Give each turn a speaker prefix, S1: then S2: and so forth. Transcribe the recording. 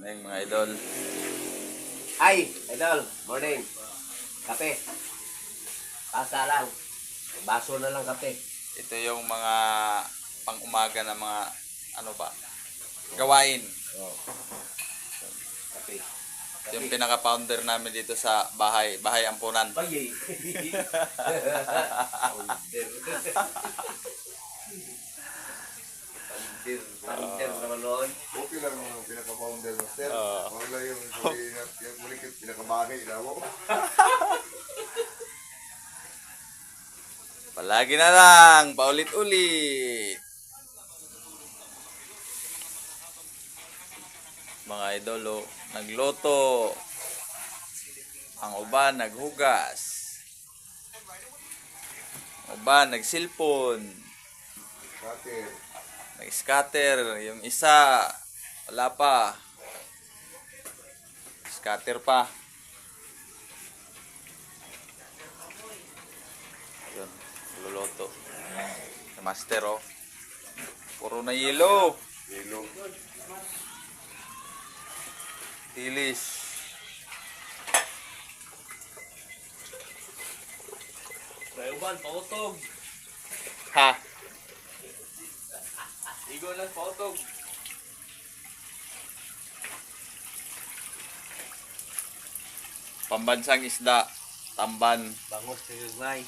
S1: Morning mga idol.
S2: Ay, idol, morning. Kape. Pasa lang. Baso na lang kape.
S1: Ito yung mga pang-umaga na mga ano ba? Gawain.
S2: Oh. Kape.
S1: Yung pinaka-founder namin dito sa bahay ampunan.
S2: Bayay. Founder naman noon.
S3: Okay lang ang pinaka-founder ng sir.
S1: Oo.
S3: Okay lang yung sabihin na yung mulikit pinaka-bagay na mo.
S1: Palagi na lang, paulit-ulit. Mga idolo, nagloto. Ang uban naghugas. Ang uban nagsilpon.
S3: Kater.
S1: Nag-scatter. Yung isa, wala pa. Scatter pa. Yun, luluto. Master, oh. Puro na yelo.
S3: Yelo.
S1: Tilis.
S2: Rayuban, pautog.
S1: Ha?
S2: Igo lang pautog.
S1: Pambansang isda. Tamban.
S2: Bangos na yung may.